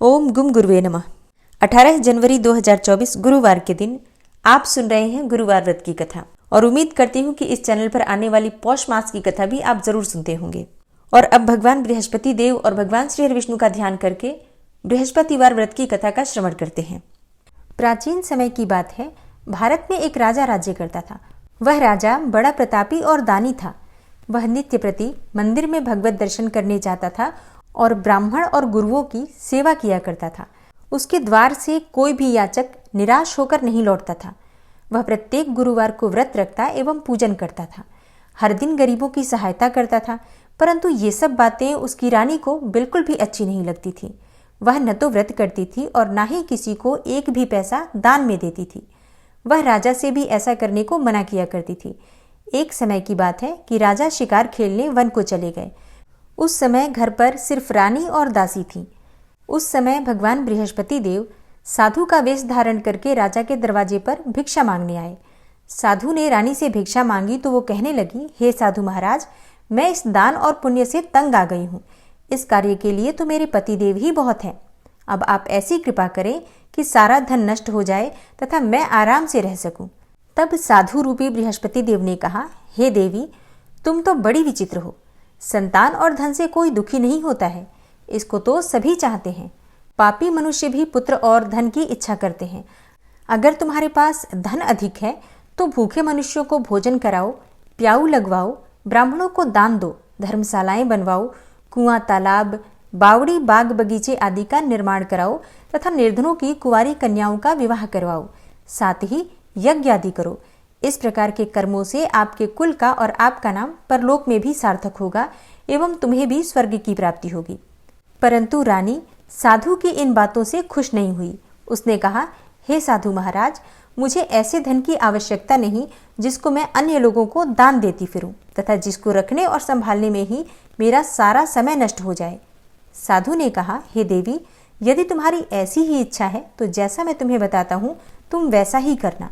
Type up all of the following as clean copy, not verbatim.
ओम गुम गुरुवे नमः। 18 जनवरी 2024 गुरुवार के दिन आप सुन रहे हैं गुरुवार व्रत की कथा और उम्मीद करती हूँ कि इस चैनल पर आने वाली पौष मास की कथा भी आप जरूर सुनते होंगे। और अब भगवान बृहस्पति देव और भगवान श्री हरि विष्णु का ध्यान करके बृहस्पतिवार व्रत की कथा का श्रवण करते हैं। प्राचीन समय की बात है, भारत में एक राजा राज्य करता था। वह राजा बड़ा प्रतापी और दानी था। वह नित्य प्रति मंदिर में भगवत दर्शन करने जाता था और ब्राह्मण और गुरुओं की सेवा किया करता था। उसके द्वार से कोई भी याचक निराश होकर नहीं लौटता था। वह प्रत्येक गुरुवार को व्रत रखता एवं पूजन करता था। हर दिन गरीबों की सहायता करता था, परंतु ये सब बातें उसकी रानी को बिल्कुल भी अच्छी नहीं लगती थी। वह न तो व्रत करती थी और न ही किसी को एक भी पैसा दान में देती थी। वह राजा से भी ऐसा करने को मना किया करती थी। एक समय की बात है कि राजा शिकार खेलने वन को चले गए। उस समय घर पर सिर्फ रानी और दासी थी। उस समय भगवान बृहस्पति देव साधु का वेश धारण करके राजा के दरवाजे पर भिक्षा मांगने आए। साधु ने रानी से भिक्षा मांगी तो वो कहने लगी, हे साधु महाराज, मैं इस दान और पुण्य से तंग आ गई हूँ। इस कार्य के लिए तो मेरे पतिदेव ही बहुत हैं। अब आप ऐसी कृपा करें कि सारा धन नष्ट हो जाए तथा मैं आराम से रह सकूं। तब साधु रूपी बृहस्पति देव ने कहा, हे देवी, तुम तो बड़ी विचित्र हो। संतान और धन से कोई दुखी नहीं होता है, इसको तो सभी चाहते हैं। पापी मनुष्य भी पुत्र और धन की इच्छा करते हैं। अगर तुम्हारे पास धन अधिक है तो भूखे मनुष्यों को भोजन कराओ, प्याऊ लगवाओ, ब्राह्मणों को दान दो, धर्मशालाएं बनवाओ, कुआं, तालाब, बावड़ी, बाग बगीचे आदि का निर्माण कराओ तथा निर्धनों की कुंवारी कन्याओं का विवाह करवाओ। साथ ही यज्ञ आदि करो। इस प्रकार के कर्मों से आपके कुल का और आपका नाम परलोक में भी सार्थक होगा एवं तुम्हें भी स्वर्ग की प्राप्ति होगी। परंतु रानी साधु की इन बातों से खुश नहीं हुई। उसने कहा, हे साधु महाराज, मुझे ऐसे धन की आवश्यकता नहीं जिसको मैं अन्य लोगों को दान देती फिरूं तथा जिसको रखने और संभालने में ही मेरा सारा समय नष्ट हो जाए। साधु ने कहा, हे देवी, यदि तुम्हारी ऐसी ही इच्छा है तो जैसा मैं तुम्हें बताता हूँ तुम वैसा ही करना।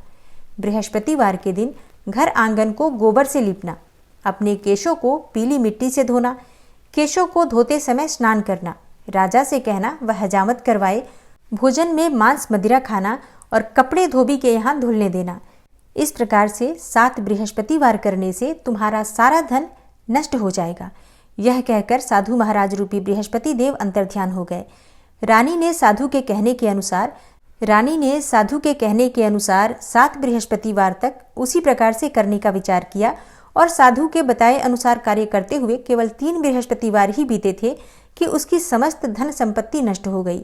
बृहस्पतिवार के दिन घर आंगन को गोबर से लीपना, अपने केशों को पीली मिट्टी से धोना, केशों को धोते समय स्नान करना, राजा से कहना वह हजामत करवाए, भोजन में मांस मदिरा खाना और कपड़े धोबी के यहाँ धुलने देना। इस प्रकार से 7 बृहस्पतिवार करने से तुम्हारा सारा धन नष्ट हो जाएगा। यह कहकर साधु महाराज रूपी बृहस्पति देव अंतर्ध्यान हो गए। रानी ने साधु के कहने के अनुसार 7 बृहस्पतिवार तक उसी प्रकार से करने का विचार किया और साधु के बताए अनुसार कार्य करते हुए केवल 3 बृहस्पतिवार ही बीते थे कि उसकी समस्त धन संपत्ति नष्ट हो गई।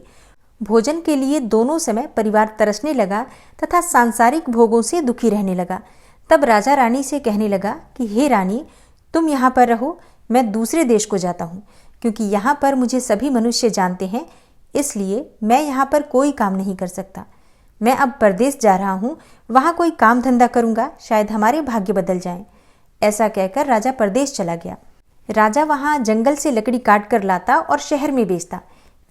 भोजन के लिए दोनों समय परिवार तरसने लगा तथा सांसारिक भोगों से दुखी रहने लगा। तब राजा रानी से कहने लगा कि हे रानी, तुम यहाँ पर रहो, मैं दूसरे देश को जाता हूँ, क्योंकि यहाँ पर मुझे सभी मनुष्य जानते हैं, इसलिए मैं यहाँ पर कोई काम नहीं कर सकता। मैं अब परदेश जा रहा हूँ, वहाँ कोई काम धंधा करूँगा, शायद हमारे भाग्य बदल जाएं। ऐसा कहकर राजा परदेश चला गया। राजा वहाँ जंगल से लकड़ी काट कर लाता और शहर में बेचता।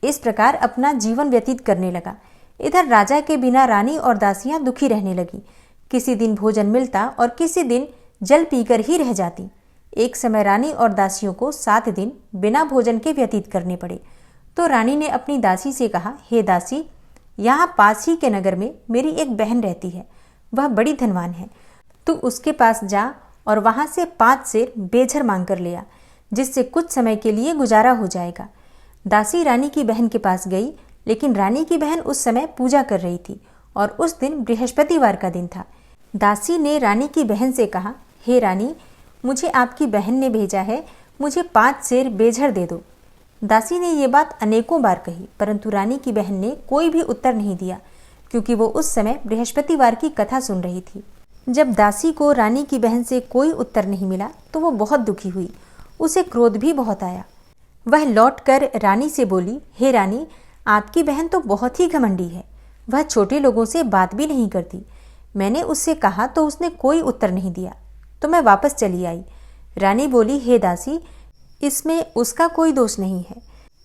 इस प्रकार अपना जीवन व्यतीत करने लगा। इधर राजा के बिना रानी और दासियां दुखी रहने लगी। किसी दिन भोजन मिलता और किसी दिन जल पीकर ही रह जाती। एक समय रानी और दासियों को 7 दिन बिना भोजन के व्यतीत करने पड़े। तो रानी ने अपनी दासी से कहा, हे दासी, यहाँ पास ही के नगर में मेरी एक बहन रहती है, वह बड़ी धनवान है। तू उसके पास जा और वहाँ से 5 सेर बेझर मांग कर ले आ, जिससे कुछ समय के लिए गुजारा हो जाएगा। दासी रानी की बहन के पास गई, लेकिन रानी की बहन उस समय पूजा कर रही थी और उस दिन बृहस्पतिवार का दिन था। दासी ने रानी की बहन से कहा, हे रानी, मुझे आपकी बहन ने भेजा है, मुझे 5 सेर बेझर दे दो। दासी ने ये बात अनेकों बार कही, परंतु रानी की बहन ने कोई भी उत्तर नहीं दिया, क्योंकि वो उस समय बृहस्पतिवार की कथा सुन रही थी। जब दासी को रानी की बहन से कोई उत्तर नहीं मिला तो वो बहुत दुखी हुई। उसे क्रोध भी बहुत आया। वह लौटकर रानी से बोली, हे रानी, आपकी बहन तो बहुत ही घमंडी है। वह छोटे लोगों से बात भी नहीं करती। मैंने उससे कहा तो उसने कोई उत्तर नहीं दिया, तो मैं वापस चली आई। रानी बोली, हे दासी, इसमें उसका कोई दोष नहीं है।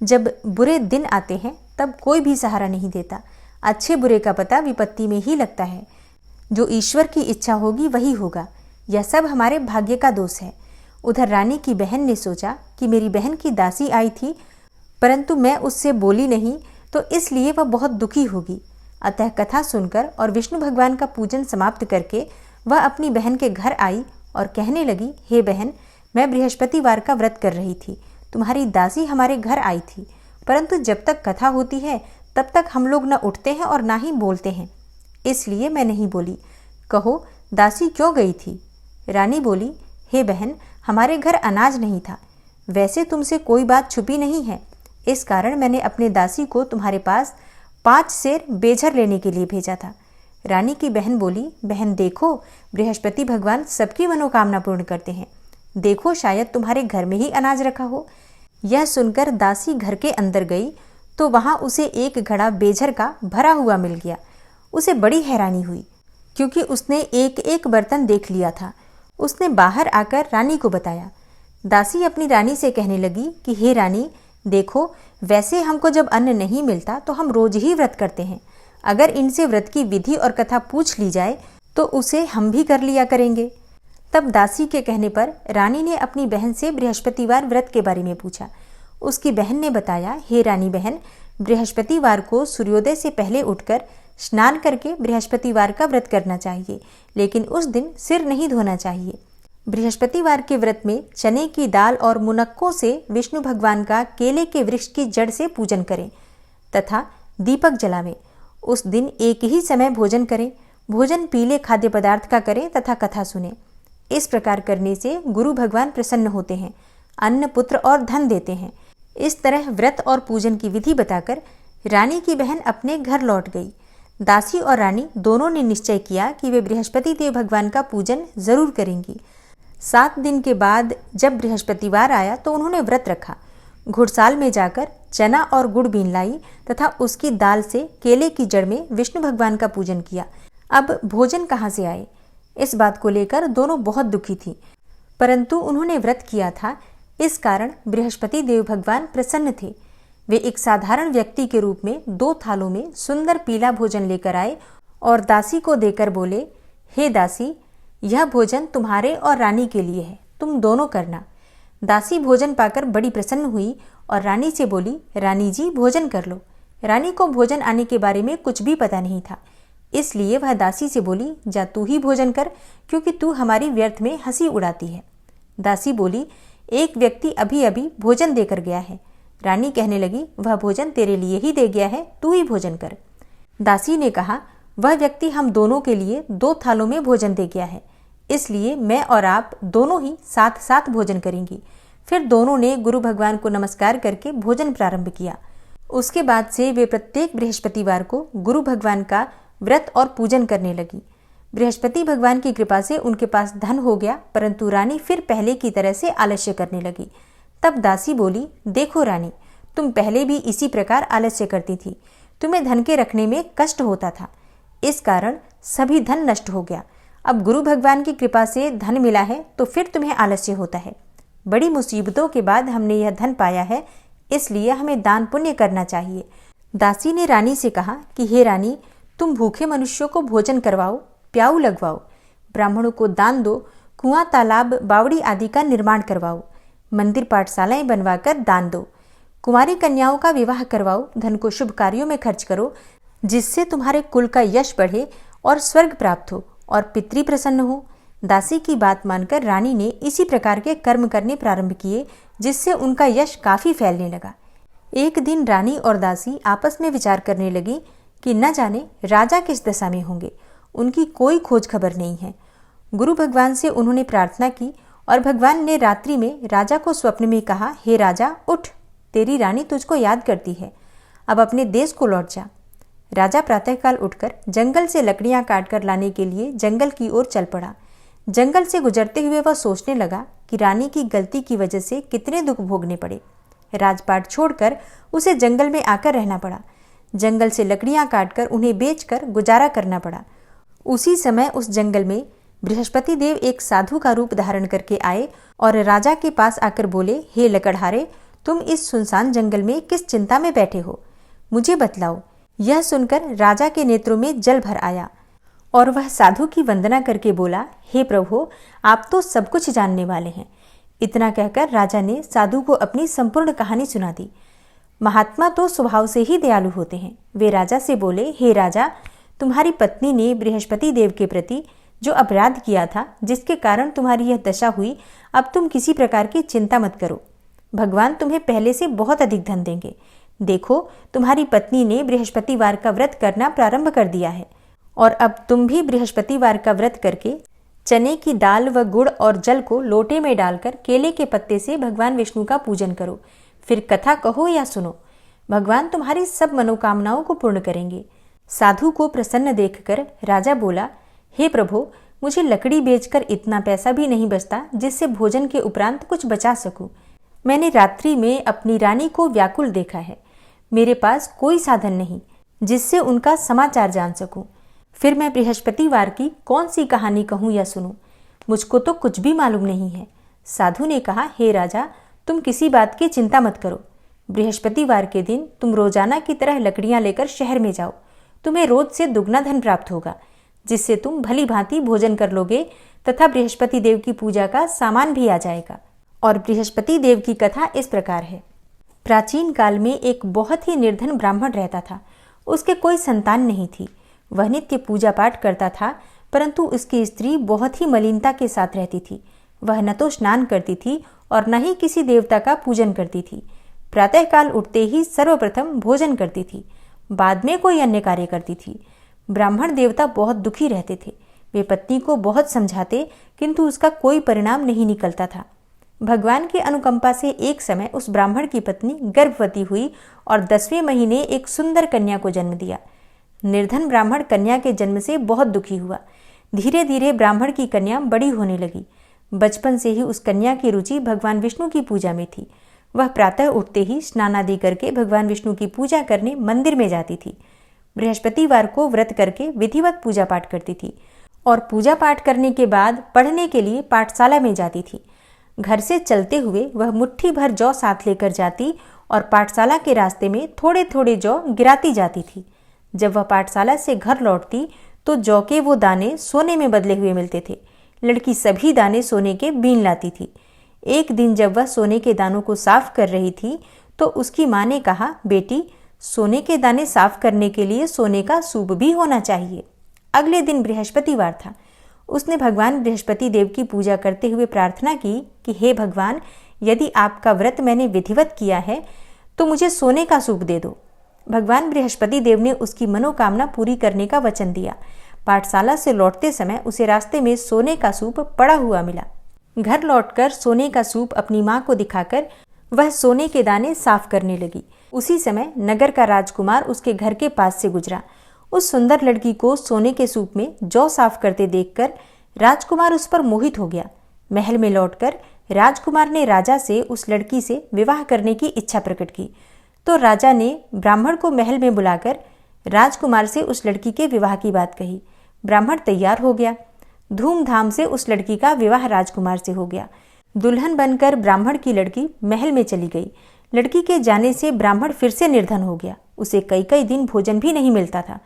जब बुरे दिन आते हैं तब कोई भी सहारा नहीं देता। अच्छे बुरे का पता विपत्ति में ही लगता है। जो ईश्वर की इच्छा होगी वही होगा। यह सब हमारे भाग्य का दोष है। उधर रानी की बहन ने सोचा कि मेरी बहन की दासी आई थी, परंतु मैं उससे बोली नहीं, तो इसलिए वह बहुत दुखी होगी। अतः कथा सुनकर और विष्णु भगवान का पूजन समाप्त करके वह अपनी बहन के घर आई और कहने लगी, हे बहन, मैं बृहस्पतिवार का व्रत कर रही थी। तुम्हारी दासी हमारे घर आई थी, परंतु जब तक कथा होती है तब तक हम लोग न उठते हैं और ना ही बोलते हैं, इसलिए मैं नहीं बोली। कहो, दासी क्यों गई थी? रानी बोली, हे बहन, हमारे घर अनाज नहीं था। वैसे तुमसे कोई बात छुपी नहीं है, इस कारण मैंने अपने दासी को तुम्हारे पास 5 सेर बेझर लेने के लिए भेजा था। रानी की बहन बोली, बहन देखो, बृहस्पति भगवान सबकी मनोकामना पूर्ण करते हैं। देखो, शायद तुम्हारे घर में ही अनाज रखा हो। यह सुनकर दासी घर के अंदर गई तो वहां उसे एक घड़ा बेझर का भरा हुआ मिल गया। उसे बड़ी हैरानी हुई, क्योंकि उसने एक एक बर्तन देख लिया था। उसने बाहर आकर रानी को बताया। दासी अपनी रानी से कहने लगी कि हे रानी, देखो, वैसे हमको जब अन्न नहीं मिलता तो हम रोज ही व्रत करते हैं। अगर इनसे व्रत की विधि और कथा पूछ ली जाए तो उसे हम भी कर लिया करेंगे। तब दासी के कहने पर रानी ने अपनी बहन से बृहस्पतिवार व्रत के बारे में पूछा। उसकी बहन ने बताया, हे रानी बहन, बृहस्पतिवार को सूर्योदय से पहले उठकर स्नान करके बृहस्पतिवार का व्रत करना चाहिए, लेकिन उस दिन सिर नहीं धोना चाहिए। बृहस्पतिवार के व्रत में चने की दाल और मुनक्कों से विष्णु भगवान का केले के वृक्ष की जड़ से पूजन करें तथा दीपक जलावें। उस दिन एक ही समय भोजन करें। भोजन पीले खाद्य पदार्थ का करें तथा कथा सुनें। इस प्रकार करने से गुरु भगवान प्रसन्न होते हैं, अन्न, पुत्र और धन देते हैं। इस तरह व्रत और पूजन की विधि बताकर रानी की बहन अपने घर लौट गई। दासी और रानी दोनों ने निश्चय किया कि वे बृहस्पति देव भगवान का पूजन जरूर करेंगी। 7 दिन के बाद जब बृहस्पतिवार आया तो उन्होंने व्रत रखा। घुड़साल में जाकर चना और गुड़ बीन लाई तथा उसकी दाल से केले की जड़ में विष्णु भगवान का पूजन किया। अब भोजन कहाँ से आए, इस बात को लेकर दोनों बहुत दुखी थी, परंतु उन्होंने व्रत किया था, इस कारण बृहस्पति देव भगवान प्रसन्न थे। वे एक साधारण व्यक्ति के रूप में 2 थालों में सुंदर पीला भोजन लेकर आए और दासी को देकर बोले, हे दासी, यह भोजन तुम्हारे और रानी के लिए है, तुम दोनों करना। दासी भोजन पाकर बड़ी प्रसन्न हुई और रानी से बोली, रानी जी, भोजन कर लो। रानी को भोजन आने के बारे में कुछ भी पता नहीं था, इसलिए वह दासी से बोली, जा तू ही भोजन कर, क्योंकि तू हमारी व्यर्थ में हंसी उड़ाती है। दासी बोली, एक व्यक्ति अभी अभी भोजन देकर गया है। रानी कहने लगी, वह भोजन तेरे लिए ही दे गया है, तू ही भोजन कर। दासी ने कहा, वह व्यक्ति हम दोनों के लिए 2 थालों में भोजन दे गया है, इसलिए मैं और आप दोनों ही साथ साथ भोजन करेंगी। फिर दोनों ने गुरु भगवान को नमस्कार करके भोजन प्रारंभ किया। उसके बाद से वे प्रत्येक बृहस्पतिवार को गुरु भगवान का व्रत और पूजन करने लगी। बृहस्पति भगवान की कृपा से उनके पास धन हो गया, परंतु रानी फिर पहले की तरह से आलस्य करने लगी। तब दासी बोली, देखो रानी, तुम पहले भी इसी प्रकार आलस्य करती थी, तुम्हें धन के रखने में कष्ट होता था, इस कारण सभी धन नष्ट हो गया। अब गुरु भगवान की कृपा से धन मिला है तो फिर तुम्हें आलस्य होता है। बड़ी मुसीबतों के बाद हमने यह धन पाया है, इसलिए हमें दान पुण्य करना चाहिए। दासी ने रानी से कहा कि हे रानी, तुम भूखे मनुष्यों को भोजन करवाओ, प्याऊ लगवाओ, ब्राह्मणों को दान दो, कुआं, तालाब, बावड़ी आदि का निर्माण करवाओ, मंदिर पाठशालाएं बनवाकर दान दो, कुंवारी कन्याओं का विवाह करवाओ, धन को शुभ कार्यों में खर्च करो, जिससे तुम्हारे कुल का यश बढ़े और स्वर्ग प्राप्त हो और पितृ प्रसन्न हो। दासी की बात मानकर रानी ने इसी प्रकार के कर्म करने प्रारंभ किए, जिससे उनका यश काफी फैलने लगा। एक दिन रानी और दासी आपस में विचार करने लगी कि न जाने राजा किस दशा में होंगे, उनकी कोई खोज खबर नहीं है। गुरु भगवान से उन्होंने प्रार्थना की और भगवान ने रात्रि में राजा को स्वप्न में कहा, हे राजा, उठ, तेरी रानी तुझको याद करती है, अब अपने देश को लौट जा। राजा प्रातःकाल उठकर जंगल से लकड़ियां काटकर लाने के लिए जंगल की ओर चल पड़ा। जंगल से गुजरते हुए वह सोचने लगा कि रानी की गलती की वजह से कितने दुख भोगने पड़े। राजपाट छोड़कर उसे जंगल में आकर रहना पड़ा। जंगल से लकड़ियां काटकर उन्हें बेचकर गुजारा करना पड़ा। उसी समय उस जंगल में बृहस्पति देव एक साधु का रूप धारण करके आए और राजा के पास आकर बोले, हे लकड़हारे, तुम इस सुनसान जंगल में किस चिंता में बैठे हो, मुझे बतलाओ। यह सुनकर राजा के नेत्रों में जल भर आया और वह साधु की वंदना करके बोला, हे प्रभु, आप तो सब कुछ जानने वाले हैं। इतना कहकर राजा ने साधु को अपनी संपूर्ण कहानी सुना दी। महात्मा तो स्वभाव से ही दयालु होते हैं। वे राजा से बोले, हे राजा, तुम्हारी पत्नी ने बृहस्पति देव के प्रति जो अपराध किया था, जिसके कारण तुम्हारी यह दशा हुई, अब तुम किसी प्रकार की चिंता मत करो। भगवान तुम्हें पहले से बहुत अधिक धन देंगे। देखो, तुम्हारी पत्नी ने बृहस्पतिवार का व्रत करना प्रारंभ कर दिया है, और अब तुम भी बृहस्पतिवार का व्रत करके चने की दाल व गुड़ और जल को लोटे में डालकर केले के पत्ते से भगवान विष्णु का पूजन करो। फिर कथा कहो या सुनो, भगवान तुम्हारी सब मनोकामनाओं को पूर्ण करेंगे। साधु को प्रसन्न देखकर राजा बोला, हे प्रभु, मुझे लकड़ी बेचकर इतना पैसा भी नहीं बचता जिससे भोजन के उपरांत कुछ बचा सकूं। मैंने रात्रि में अपनी रानी को व्याकुल देखा है। मेरे पास कोई साधन नहीं जिससे उनका समाचार जान सकूं। फिर मैं बृहस्पतिवार की कौन सी कहानी कहूं या सुनूं? मुझको तो कुछ भी मालूम नहीं है। साधु ने कहा, हे राजा, तुम किसी बात की चिंता मत करो। बृहस्पतिवार के दिन तुम रोजाना की तरह लकड़ियां लेकर शहर में जाओ। तुम्हें रोज से दुगना धन प्राप्त होगा, जिससे तुम भली भांति भोजन कर लोगे तथा बृहस्पति देव की पूजा का सामान भी आ जाएगा। और बृहस्पति देव की कथा इस प्रकार है। प्राचीन काल में एक बहुत ही निर्धन ब्राह्मण रहता था। उसके कोई संतान नहीं थी। वह नित्य पूजा पाठ करता था, परंतु उसकी स्त्री बहुत ही मलिनता के साथ रहती थी। वह न तो स्नान करती थी और न ही किसी देवता का पूजन करती थी। प्रातःकाल उठते ही सर्वप्रथम भोजन करती थी, बाद में कोई अन्य कार्य करती थी। ब्राह्मण देवता बहुत दुखी रहते थे। वे पत्नी को बहुत समझाते, किंतु उसका कोई परिणाम नहीं निकलता था। भगवान की अनुकंपा से एक समय उस ब्राह्मण की पत्नी गर्भवती हुई और 10वें महीने एक सुंदर कन्या को जन्म दिया। निर्धन ब्राह्मण कन्या के जन्म से बहुत दुखी हुआ। धीरे धीरे ब्राह्मण की कन्या बड़ी होने लगी। बचपन से ही उस कन्या की रुचि भगवान विष्णु की पूजा में थी। वह प्रातः उठते ही स्नान आदि करके भगवान विष्णु की पूजा करने मंदिर में जाती थी। बृहस्पतिवार को व्रत करके विधिवत पूजा पाठ करती थी और पूजा पाठ करने के बाद पढ़ने के लिए पाठशाला में जाती थी। घर से चलते हुए वह मुट्ठी भर जौ साथ लेकर जाती और पाठशाला के रास्ते में थोड़े थोड़े जौ गिराती जाती थी। जब वह पाठशाला से घर लौटती तो जौ के वो दाने सोने में बदले हुए मिलते थे। लड़की सभी दाने सोने के बीन लाती थी। एक दिन जब वह सोने के दानों को साफ कर रही थी तो उसकी माँ ने कहा, बेटी, सोने के दाने साफ करने के लिए सोने का सूप भी होना चाहिए। अगले दिन बृहस्पतिवार था। उसने भगवान बृहस्पति देव की पूजा करते हुए प्रार्थना की कि हे भगवान, यदि आपका व्रत मैंने विधिवत किया है तो मुझे सोने का सूप दे दो। भगवान बृहस्पति देव ने उसकी मनोकामना पूरी करने का वचन दिया। पाठशाला से लौटते समय उसे रास्ते में सोने का सूप पड़ा हुआ मिला। घर लौटकर सोने का सूप अपनी माँ को दिखाकर वह सोने के दाने साफ करने लगी। उसी समय नगर का राजकुमार उसके घर के पास से गुजरा। उस सुंदर लड़की को सोने के सूप में जौ साफ करते देखकर राजकुमार उस पर मोहित हो गया। महल में लौटकर राजकुमार ने राजा से उस लड़की से विवाह करने की इच्छा प्रकट की। तो राजा ने ब्राह्मण को महल में बुलाकर राजकुमार से उस लड़की के विवाह की बात कही। ब्राह्मण तैयार हो गया। धूमधाम से उस लड़की का विवाह राजकुमार से हो गया। दुल्हन बनकर ब्राह्मण की लड़की महल में चली गई। लड़की के जाने से ब्राह्मण फिर से निर्धन हो गया। उसे कई कई दिन भोजन भी नहीं मिलता था।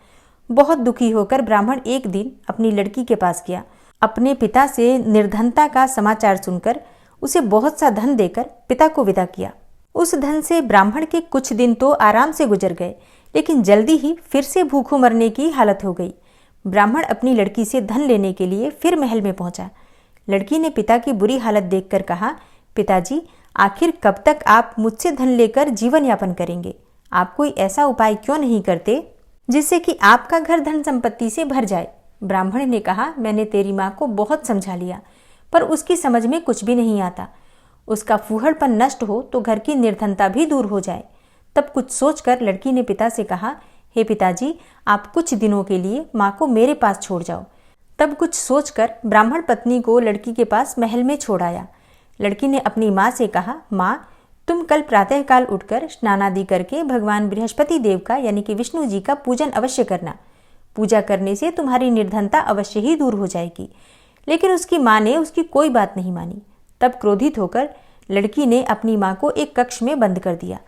बहुत दुखी होकर ब्राह्मण एक दिन अपनी लड़की के पास गया। अपने पिता से निर्धनता का समाचार सुनकर उसे बहुत सा धन देकर पिता को विदा किया। उस धन से ब्राह्मण के कुछ दिन तो आराम से गुजर गए, लेकिन जल्दी ही फिर से भूखों मरने की हालत हो गई। ब्राह्मण अपनी लड़की से धन लेने के लिए फिर महल में पहुंचा। लड़की ने पिता की बुरी हालत देखकर कहा, पिताजी, आखिर कब तक आप मुझसे धन लेकर जीवन यापन करेंगे? आप कोई ऐसा उपाय क्यों नहीं करते जिससे कि आपका घर धन संपत्ति से भर जाए? ब्राह्मण ने कहा, मैंने तेरी माँ को बहुत समझा लिया, पर उसकी समझ में कुछ भी नहीं आता। उसका फूहड़पन नष्ट हो तो घर की निर्धनता भी दूर हो जाए। तब कुछ सोचकर लड़की ने पिता से कहा, हे पिताजी, आप कुछ दिनों के लिए माँ को मेरे पास छोड़ जाओ। तब कुछ सोचकर ब्राह्मण पत्नी को लड़की के पास महल में छोड़ आया। लड़की ने अपनी माँ से कहा, माँ, तुम कल प्रातःकाल उठकर स्नान आदि करके भगवान बृहस्पति देव का यानी कि विष्णु जी का पूजन अवश्य करना। पूजा करने से तुम्हारी निर्धनता अवश्य ही दूर हो जाएगी। लेकिन उसकी माँ ने उसकी कोई बात नहीं मानी। तब क्रोधित होकर लड़की ने अपनी माँ को एक कक्ष में बंद कर दिया।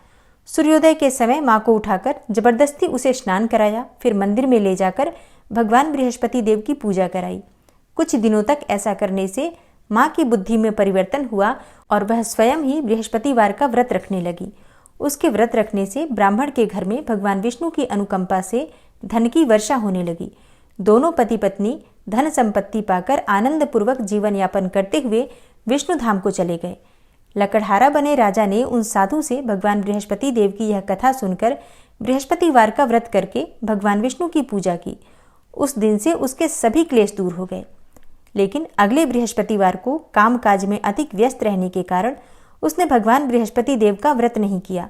सूर्योदय के समय माँ को उठाकर जबरदस्ती उसे स्नान कराया, फिर मंदिर में ले जाकर भगवान बृहस्पति देव की पूजा कराई। कुछ दिनों तक ऐसा करने से माँ की बुद्धि में परिवर्तन हुआ और वह स्वयं ही बृहस्पतिवार का व्रत रखने लगी। उसके व्रत रखने से ब्राह्मण के घर में भगवान विष्णु की अनुकंपा से धन की वर्षा होने लगी। दोनों पति पत्नी धन संपत्ति पाकर आनंद पूर्वक जीवन यापन करते हुए विष्णु धाम को चले गए। लकड़हारा बने राजा ने उन साधु से भगवान बृहस्पति देव की यह कथा सुनकर बृहस्पतिवार का व्रत करके भगवान विष्णु की पूजा की। उस दिन से उसके सभी क्लेश दूर हो गए। लेकिन अगले बृहस्पतिवार को कामकाज में अधिक व्यस्त रहने के कारण उसने भगवान बृहस्पति देव का व्रत नहीं किया।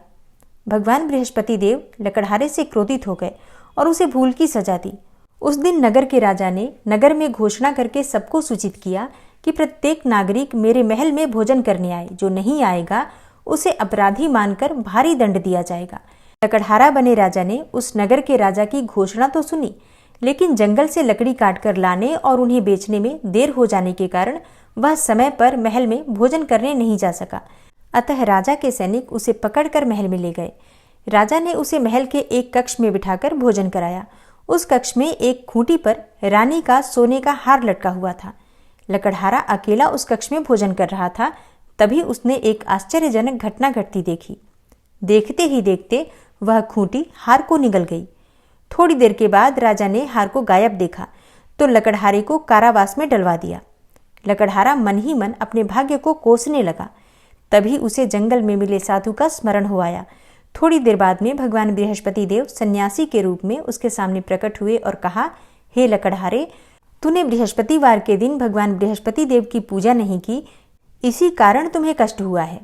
भगवान बृहस्पति देव लकड़हारे से क्रोधित हो गए और उसे भूल की सजा दी। उस दिन नगर के राजा ने नगर में घोषणा करके सबको सूचित किया कि प्रत्येक नागरिक मेरे महल में भोजन करने आए, जो नहीं आएगा उसे अपराधी मानकर भारी दंड दिया जाएगा। लकड़हारा बने राजा ने उस नगर के राजा की घोषणा तो सुनी, लेकिन जंगल से लकड़ी काटकर लाने और उन्हें बेचने में देर हो जाने के कारण वह समय पर महल में भोजन करने नहीं जा सका। अतः राजा के सैनिक उसे पकड़कर महल में ले गए। राजा ने उसे महल के एक कक्ष में बिठाकर भोजन कराया। उस कक्ष में एक खूंटी पर रानी का सोने का हार लटका हुआ था। लकड़हारा अकेला उस कक्ष में भोजन कर रहा था। तभी उसने एक आश्चर्यजनक घटना घटती देखी। देखते ही देखते वह खूंटी हार को निगल गई। थोड़ी देर के बाद राजा ने हार को गायब देखा तो लकड़हारे को कारावास में डलवा दिया। लकड़हारा मन ही मन अपने भाग्य को कोसने लगा। तभी उसे जंगल में मिले साधु का स्मरण हो आया। थोड़ी देर बाद में भगवान बृहस्पति देव सन्यासी के रूप में उसके सामने प्रकट हुए और कहा, हे लकड़हारे, तूने बृहस्पतिवार के दिन भगवान बृहस्पति देव की पूजा नहीं की, इसी कारण तुम्हें कष्ट हुआ है।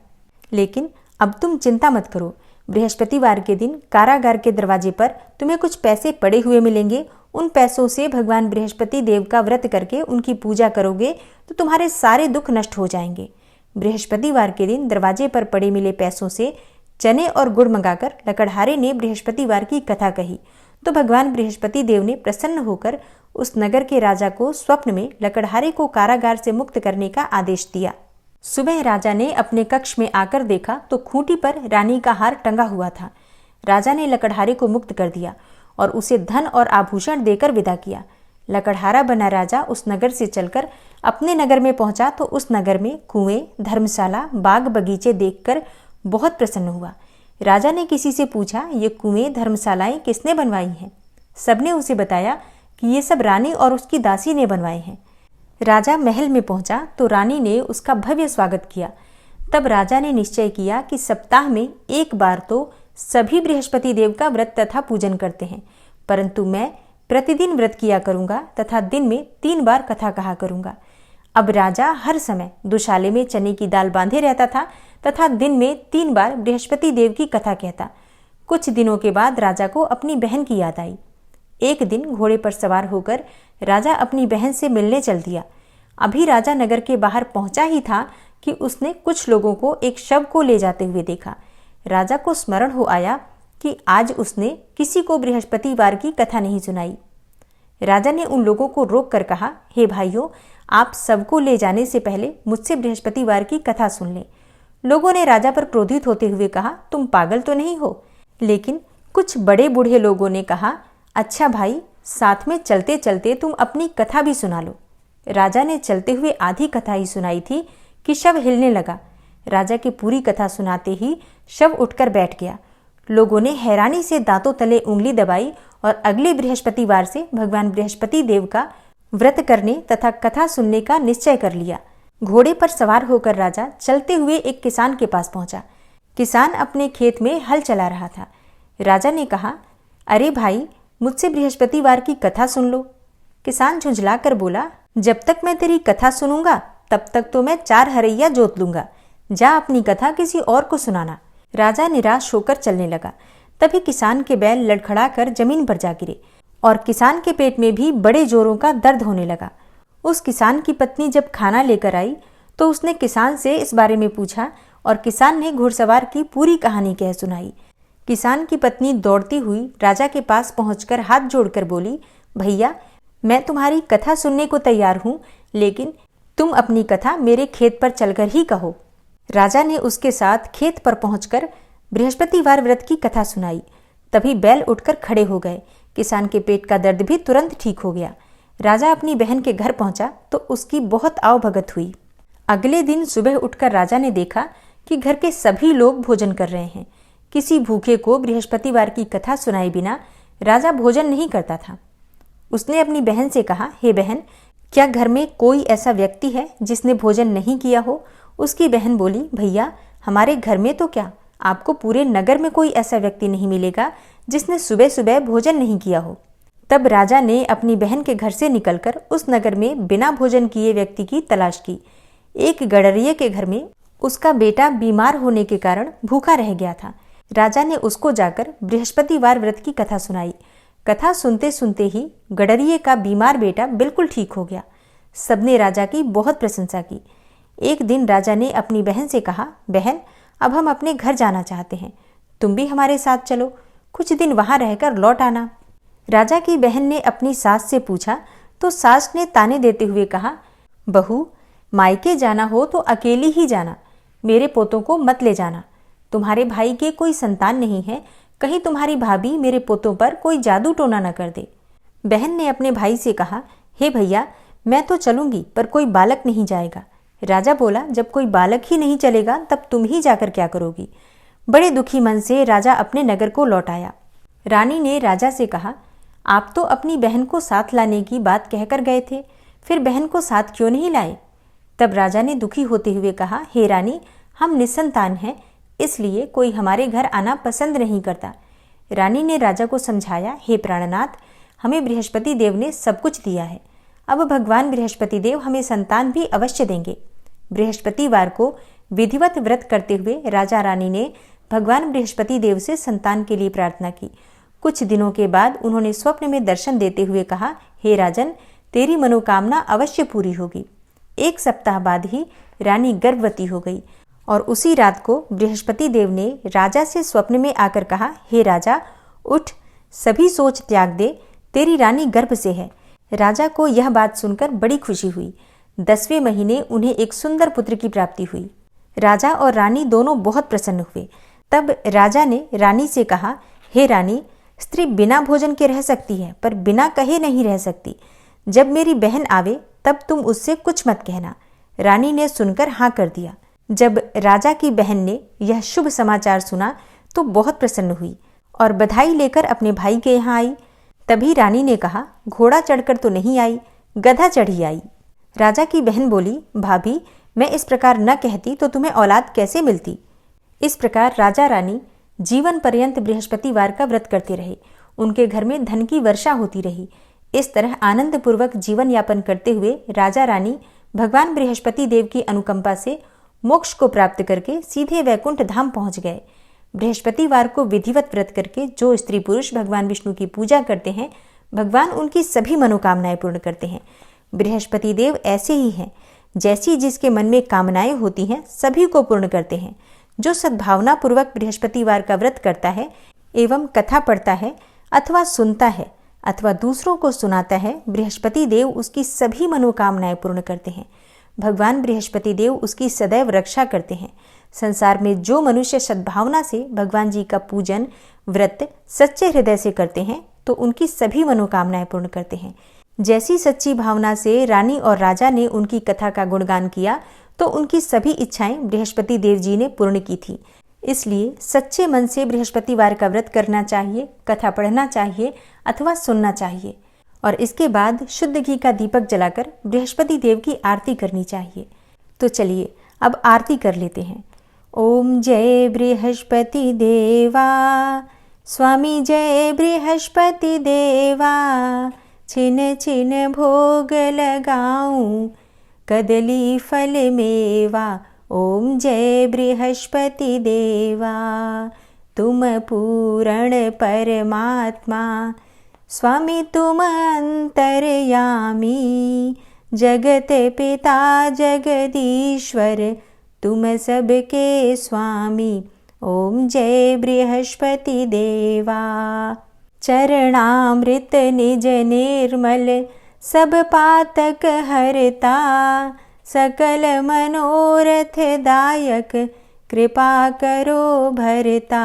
लेकिन अब तुम चिंता मत करो। बृहस्पतिवार के दिन कारागार के दरवाजे पर तुम्हें कुछ पैसे पड़े हुए मिलेंगे। उन पैसों से भगवान बृहस्पति देव का व्रत करके उनकी पूजा करोगे तो तुम्हारे सारे दुख नष्ट हो जाएंगे। बृहस्पतिवार के दिन दरवाजे पर पड़े मिले पैसों से चने और गुड़ मंगाकर लकड़हारे ने बृहस्पतिवार की कथा कही तो भगवान बृहस्पति देव ने प्रसन्न होकर उस नगर के राजा को स्वप्न में लकड़हारे को कारागार से मुक्त करने का आदेश दिया। सुबह राजा ने अपने कक्ष में आकर देखा तो खूंटी पर रानी का हार टंगा हुआ था। राजा ने लकड़हारे को मुक्त कर दिया और उसे धन और आभूषण देकर विदा किया। लकड़हारा बना राजा उस नगर से चलकर अपने नगर में पहुंचा तो उस नगर में कुएं, धर्मशाला, बाग बगीचे देखकर बहुत प्रसन्न हुआ। राजा ने किसी से पूछा, ये कुएं, धर्मशालाएं किसने बनवाई हैं? सबने उसे बताया कि ये सब रानी और उसकी दासी ने बनवाए हैं। राजा महल में पहुंचा तो रानी ने उसका भव्य स्वागत किया। तब राजा ने निश्चय किया कि सप्ताह में एक बार तो सभी बृहस्पति देव का व्रत तथा पूजन करते हैं, परंतु मैं प्रतिदिन व्रत किया करूंगा तथा दिन में 3 बार कथा कहा करूंगा। अब राजा हर समय दुशाले में चने की दाल बांधे रहता था तथा दिन में 3 बार बृहस्पति देव की कथा कहता। कुछ दिनों के बाद राजा को अपनी बहन की याद आई। एक दिन घोड़े पर सवार होकर राजा अपनी बहन से मिलने चल दिया। अभी राजा नगर के बाहर पहुंचा ही था कि उसने कुछ लोगों को एक शव को ले जाते हुए देखा। राजा को स्मरण हो आया कि आज उसने किसी को बृहस्पतिवार की कथा नहीं सुनाई। राजा ने उन लोगों को रोक कर कहा, हे भाइयों, आप सबको ले जाने से पहले मुझसे बृहस्पतिवार की कथा सुन लें। लोगों ने राजा पर क्रोधित होते हुए कहा, तुम पागल तो नहीं हो? लेकिन कुछ बड़े बूढ़े लोगों ने कहा, अच्छा भाई, साथ में चलते चलते तुम अपनी कथा भी सुना लो। राजा ने चलते हुए आधी कथा ही सुनाई थी कि शव हिलने लगा। राजा की पूरी कथा सुनाते ही शव उठकर बैठ गया। लोगों ने हैरानी से दांतों तले उंगली दबाई और अगले बृहस्पतिवार से भगवान बृहस्पति देव का व्रत करने तथा कथा सुनने का निश्चय कर लिया। घोड़े पर सवार होकर राजा चलते हुए एक किसान के पास पहुंचा। किसान अपने खेत में हल चला रहा था। राजा ने कहा, अरे भाई, मुझसे बृहस्पतिवार की कथा सुन लो। किसान झुंझला कर बोला, जब तक मैं तेरी कथा सुनूंगा तब तक तो मैं 4 हरैया जोत लूंगा। जा अपनी कथा किसी और को सुनाना। राजा निराश होकर चलने लगा। तभी किसान के बैल लड़खड़ा कर जमीन पर जा गिरे और किसान के पेट में भी बड़े जोरों का दर्द होने लगा। उस किसान की पत्नी जब खाना लेकर आई तो उसने किसान से इस बारे में पूछा और किसान ने घुड़सवार की पूरी कहानी कह सुनाई। किसान की पत्नी दौड़ती हुई राजा के पास पहुंचकर हाथ जोड़कर बोली, भैया, मैं तुम्हारी कथा सुनने को तैयार हूं, लेकिन तुम अपनी कथा मेरे खेत पर चलकर ही कहो। राजा ने उसके साथ खेत पर पहुंचकर बृहस्पतिवार व्रत की कथा सुनाई। तभी बैल उठकर खड़े हो गए। किसान के पेट का दर्द भी तुरंत ठीक हो गया। राजा अपनी बहन के घर पहुंचा तो उसकी बहुत आवभगत हुई। अगले दिन सुबह उठकर राजा ने देखा कि घर के सभी लोग भोजन कर रहे हैं, किसी भूखे को बृहस्पतिवार की कथा सुनाए बिना राजा भोजन नहीं करता था। उसने अपनी बहन से कहा, हे बहन, क्या घर में कोई ऐसा व्यक्ति है जिसने भोजन नहीं किया हो? उसकी बहन बोली, भैया, हमारे घर में तो क्या, आपको पूरे नगर में कोई ऐसा व्यक्ति नहीं मिलेगा जिसने सुबह सुबह भोजन नहीं किया हो। तब राजा ने अपनी बहन के घर से निकलकर उस नगर में बिना भोजन किए व्यक्ति की तलाश की। एक गडरिये के घर में उसका बेटा बीमार होने के कारण भूखा रह गया था। राजा ने उसको जाकर बृहस्पतिवार व्रत की कथा सुनाई। कथा सुनते सुनते ही गडरिये का बीमार बेटा बिल्कुल ठीक हो गया। सबने राजा की बहुत प्रशंसा की। एक दिन राजा ने अपनी बहन से कहा, बहन, अब हम अपने घर जाना चाहते हैं, तुम भी हमारे साथ चलो, कुछ दिन वहां रहकर लौट आना। राजा की बहन ने अपनी सास से पूछा तो सास ने ताने देते हुए कहा, बहू, मायके जाना हो तो अकेली ही जाना, मेरे पोतों को मत ले जाना। तुम्हारे भाई के कोई संतान नहीं है, कहीं तुम्हारी भाभी मेरे पोतों पर कोई जादू टोना न कर दे। बहन ने अपने भाई से कहा, हे भैया, मैं तो चलूंगी पर कोई बालक नहीं जाएगा। राजा बोला, जब कोई बालक ही नहीं चलेगा तब तुम ही जाकर क्या करोगी? बड़े दुखी मन से राजा अपने नगर को लौट आया। रानी ने राजा से कहा, आप तो अपनी बहन को साथ लाने की बात कहकर गए थे, फिर बहन को साथ क्यों नहीं लाए? तब राजा ने दुखी होते हुए कहा, हे रानी, हम निसंतान हैं, इसलिए कोई हमारे घर आना पसंद नहीं करता। रानी ने राजा को समझाया, हे प्राणनाथ, हमें बृहस्पति देव ने सब कुछ दिया है, अब भगवान बृहस्पति देव हमें संतान भी अवश्य देंगे। बृहस्पतिवार को विधिवत व्रत करते हुए राजा रानी ने भगवान बृहस्पति देव से संतान के लिए प्रार्थना की। कुछ दिनों के बाद उन्होंने स्वप्न में दर्शन देते हुए कहा, हे राजन, तेरी मनोकामना अवश्य पूरी होगी। एक सप्ताह बाद ही रानी गर्भवती हो गई और उसी रात को बृहस्पति देव ने राजा से स्वप्न में आकर कहा, हे राजा, उठ, सभी सोच त्याग दे, तेरी रानी गर्भ से है। राजा को यह बात सुनकर बड़ी खुशी हुई। 10वें महीने उन्हें एक सुंदर पुत्र की प्राप्ति हुई। राजा और रानी दोनों बहुत प्रसन्न हुए। तब राजा ने रानी से कहा, हे रानी, स्त्री बिना भोजन के रह सकती है पर बिना कहे नहीं रह सकती। जब मेरी बहन आवे तब तुम उससे कुछ मत कहना। रानी ने सुनकर हाँ कर दिया। जब राजा की बहन ने यह शुभ समाचार सुना तो बहुत प्रसन्न हुई और बधाई लेकर अपने भाई के यहाँ आई। तभी रानी ने कहा, घोड़ा चढ़कर तो नहीं आई, गधा चढ़ी आई। राजा की बहन बोली, भाभी, मैं इस प्रकार न कहती तो तुम्हें औलाद कैसे मिलती? इस प्रकार राजा रानी जीवन पर्यंत बृहस्पतिवार का व्रत करते रहे। उनके घर में धन की वर्षा होती रही। इस तरह आनंद पूर्वक जीवन यापन करते हुए राजा रानी भगवान बृहस्पति देव की अनुकंपा से मोक्ष को प्राप्त करके सीधे वैकुंठ धाम पहुंच गए। बृहस्पतिवार को विधिवत व्रत करके जो स्त्री पुरुष भगवान विष्णु की पूजा करते हैं, भगवान उनकी सभी मनोकामनाएं पूर्ण करते हैं। बृहस्पति देव ऐसे ही हैं, जैसी जिसके मन में कामनाएं होती हैं सभी को पूर्ण करते हैं। जो सद्भावना पूर्वक बृहस्पतिवार का व्रत करता है एवं कथा पढ़ता है अथवा सुनता है अथवा दूसरों को सुनाता है, बृहस्पति देव उसकी सभी मनोकामनाएं पूर्ण करते हैं। भगवान बृहस्पति देव उसकी सदैव रक्षा करते हैं। संसार में जो मनुष्य सद्भावना से भगवान जी का पूजन व्रत सच्चे हृदय से करते हैं तो उनकी सभी मनोकामनाएं पूर्ण करते हैं। जैसी सच्ची भावना से रानी और राजा ने उनकी कथा का गुणगान किया तो उनकी सभी इच्छाएं बृहस्पति देव जी ने पूर्ण की थी। इसलिए सच्चे मन से बृहस्पतिवार का व्रत करना चाहिए, कथा पढ़ना चाहिए अथवा सुनना चाहिए और इसके बाद शुद्ध घी का दीपक जलाकर बृहस्पति देव की आरती करनी चाहिए। तो चलिए अब आरती कर लेते हैं। ओम जय बृहस्पति देवा, स्वामी जय बृहस्पति देवा, छिन छिन भोग लगाऊं कदली फल मेवा। ओम जय बृहस्पति देवा, तुम पूर्ण परमात्मा, स्वामी तुम अंतर्यामी, जगत पिता जगदीश्वर, तुम सबके स्वामी। ओम जय बृहस्पति देवा, चरणामृत निज निर्मल, सब पातक हरता, सकल मनोरथ दायक, कृपा करो भरता।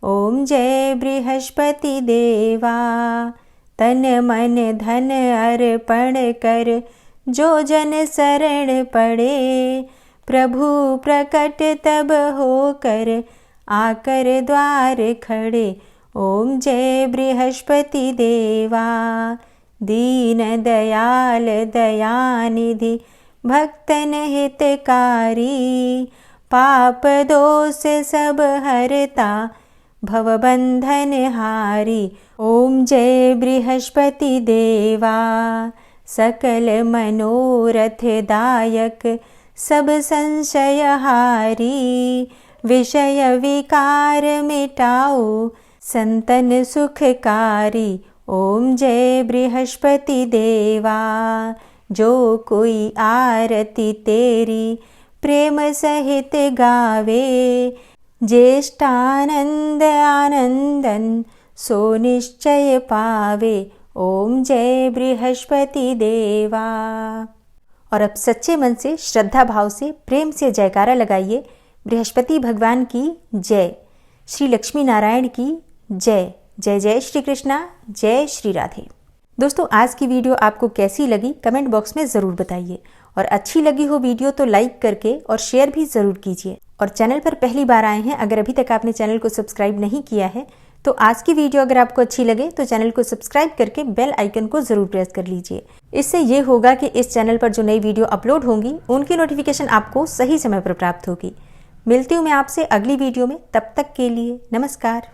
ओम जय बृहस्पति देवा, तन मन धन अर्पण कर, जो जन शरण पड़े, प्रभु प्रकट तब होकर, आकर द्वार खड़े। ओम जय बृहस्पति देवा, दीन दयाल दयानिधि, भक्तन हितकारी। पाप दोष सब हरता, भवबंधन हारी। ओम जय बृहस्पति देवा, सकल मनोरथ दायक, सब संशय हारी। विषय विकार मिटाओ, संतन सुखकारी। ओम जय बृहस्पति देवा, जो कोई आरती तेरी प्रेम सहित गावे। ज्येष्ठानंद आनंदन, सो निश्चय पावे। ओम जय बृहस्पति देवा। और अब सच्चे मन से, श्रद्धा भाव से, प्रेम से जयकारा लगाइए। बृहस्पति भगवान की जय, श्री लक्ष्मी नारायण की जय। जय जय श्री कृष्णा, जय श्री राधे। दोस्तों, आज की वीडियो आपको कैसी लगी कमेंट बॉक्स में ज़रूर बताइए। और अच्छी लगी हो वीडियो तो लाइक करके और शेयर भी ज़रूर कीजिए। और चैनल पर पहली बार आए हैं, अगर अभी तक आपने चैनल को सब्सक्राइब नहीं किया है तो आज की वीडियो अगर आपको अच्छी लगे तो चैनल को सब्सक्राइब करके बेल आइकन को ज़रूर प्रेस कर लीजिए। इससे ये होगा कि इस चैनल पर जो नई वीडियो अपलोड होंगी उनकी नोटिफिकेशन आपको सही समय पर प्राप्त होगी। मिलती हूँ मैं आपसे अगली वीडियो में, तब तक के लिए नमस्कार।